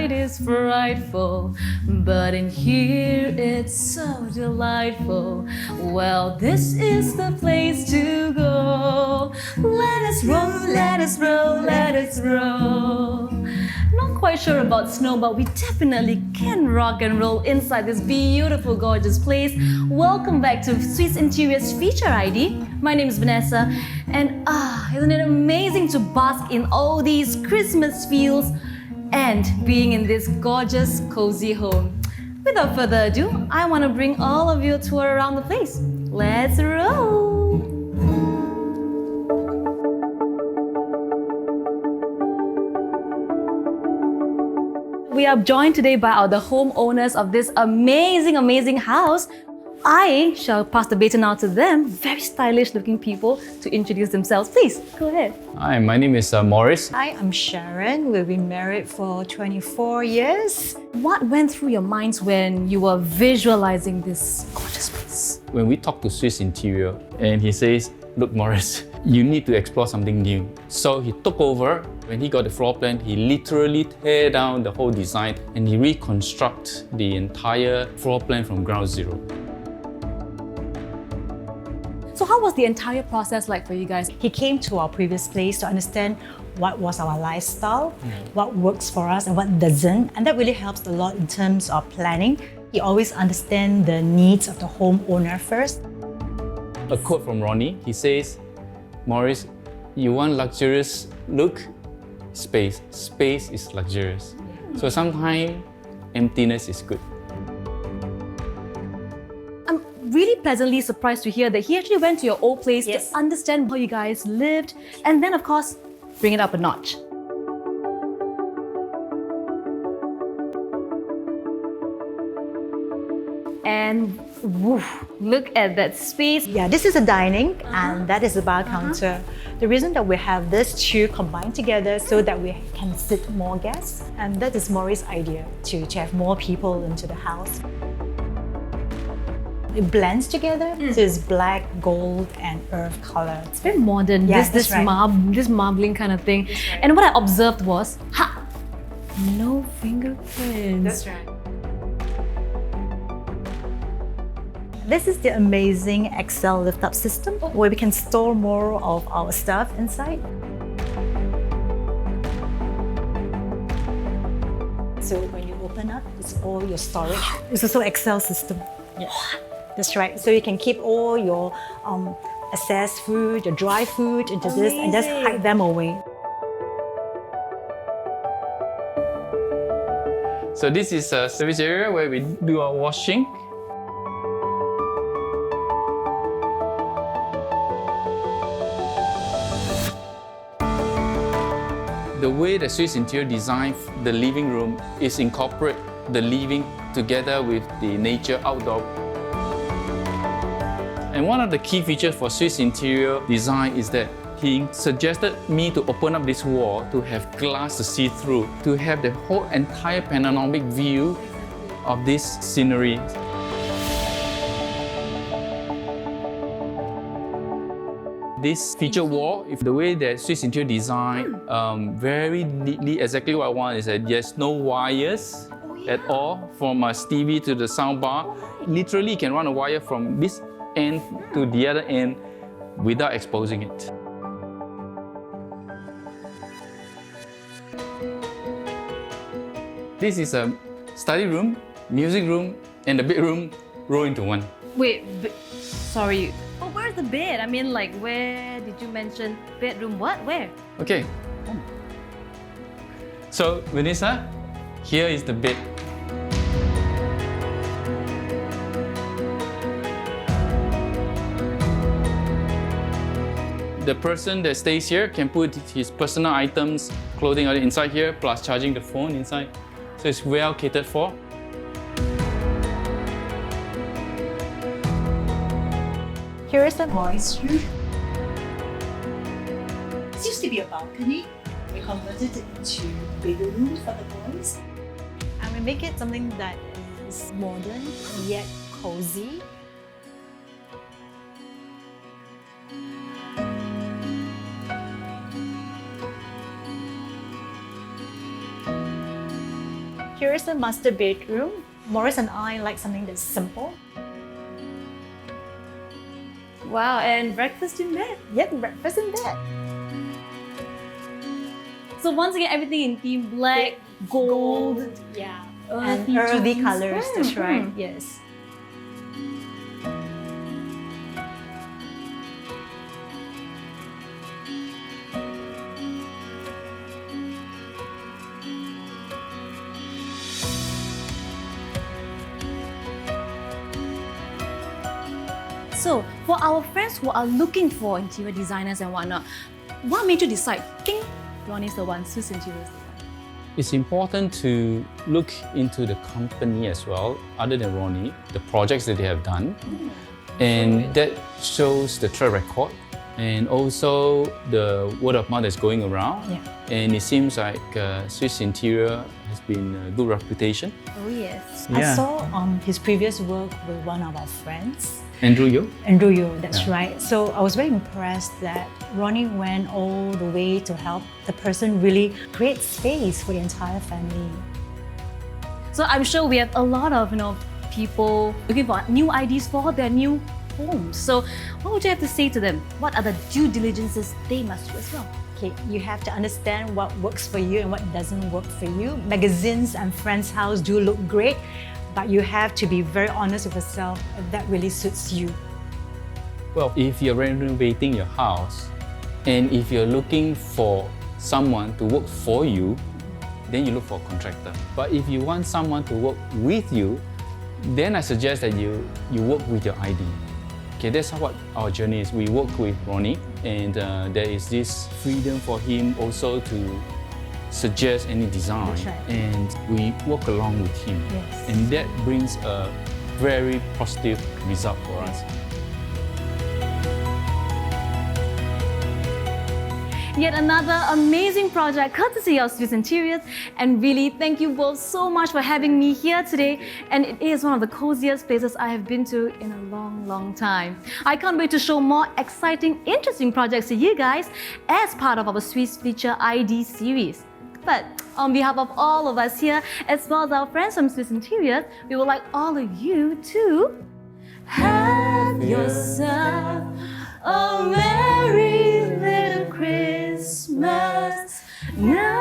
outside is frightful, but in here it's so delightful. Well, this is the place to go. Let us roll, let us roll, let us roll. Not quite sure about snow, but we definitely can rock and roll inside this beautiful, gorgeous place. Welcome back to Swiss Interiors Feature ID. My name is Vanessa, and isn't it amazing to bask in all these Christmas feels and being in this gorgeous, cozy home. Without further ado, I want to bring all of you a tour around the place. Let's roll! We are joined today by the homeowners of this amazing house. I shall pass the baton now to them, very stylish looking people, to introduce themselves. Please, go ahead. Hi, my name is Morris. Hi, I'm Sharon. We've been married for 24 years. What went through your minds when you were visualizing this gorgeous place? When we talk to Swiss Interior and he says, look Morris, you need to explore something new. So he took over. When he got the floor plan, he literally tear down the whole design and he reconstruct the entire floor plan from ground zero. So how was the entire process like for you guys? He came to our previous place to understand what was our lifestyle, what works for us and what doesn't. And that really helps a lot in terms of planning. He always understands the needs of the homeowner first. A quote from Ronnie, he says, Morris, you want luxurious look? Space. Space is luxurious. So sometimes emptiness is good. I'm really pleasantly surprised to hear that he actually went to your old place Yes. to understand how you guys lived and then of course bring it up a notch. And woof, look at that space. Yeah, this is a dining and that is a bar counter. The reason that we have these two combined together so that we can sit more guests, and that is Maurice's idea to have more people into the house. It blends together, so it's black, gold, and earth color. It's very modern, Yeah, this that's right. this marbling kind of thing. And what I observed was, no fingerprints. right. This is the amazing Excel lift-up system where we can store more of our stuff inside. So when you open up, it's all your storage. It's also Excel system. Yeah. That's right. So you can keep all your excess food, your dry food into this and just Amazing. hide them away. So this is a service area where we do our washing. The way the Swiss Interior design the living room is incorporate the living together with the nature outdoor. And one of the key features for Swiss Interior design is that he suggested me to open up this wall to have glass to see through, to have the whole entire panoramic view of this scenery. This feature wall, if the way that Swiss Interior design, very neatly, exactly what I want is that there's no wires at all from a Stevie to the sound bar. Literally, you can run a wire from this end to the other end without exposing it. This is a study room, music room, and the bedroom roll into one. Wait, sorry. Oh, where's the bed? I mean, like, where did you mention bedroom? What? Where? Okay. So, Vanessa, here is the bed. The person that stays here can put his personal items, clothing inside here, plus charging the phone inside. So it's well catered for. Here is the boys' room. This used to be a balcony. We converted it into bigger rooms for the boys. And we make it something that is modern yet cozy. Here is the master bedroom. Morris and I like something that's simple. Wow, and breakfast in bed. Yet breakfast in bed. So once again, everything in theme black, gold. Yeah. Earthy And earthy tones. colors, that's right. Mhm. Yes. So for our friends who are looking for interior designers and whatnot, what made you decide, King, Ronnie's the one, Swiss Interiors? It's important to look into the company as well, other than Ronnie, the projects that they have done. And that shows the track record and also the word of mouth that's going around. Yeah. And it seems like Swiss Interior has been a good reputation. Oh yes. I saw his previous work with one of our friends, Andrew Yo? Andrew Yo, that's Yeah. right. So I was very impressed that Ronnie went all the way to help the person really create space for the entire family. So I'm sure we have a lot of people looking for new ideas for their new homes. So what would you have to say to them? What are the due diligences they must do as well? Okay, you have to understand what works for you and what doesn't work for you. Magazines and friends' house do look great, but you have to be very honest with yourself if that really suits you. Well, if you're renovating your house and if you're looking for someone to work for you, then you look for a contractor. But if you want someone to work with you, then I suggest that you work with your ID. Okay, that's what our journey is. We work with Ronnie, and there is this freedom for him also to suggest any design, That's right. and we work along with him. Yes. And that brings a very positive result for us. Yet another amazing project courtesy of Swiss Interiors, and really thank you both so much for having me here today, and it is one of the coziest places I have been to in a long time. I can't wait to show more exciting, interesting projects to you guys as part of our Swiss Feature ID series. But on behalf of all of us here, as well as our friends from Swiss Interiors, we would like all of you to have yourself a merry little Christmas now.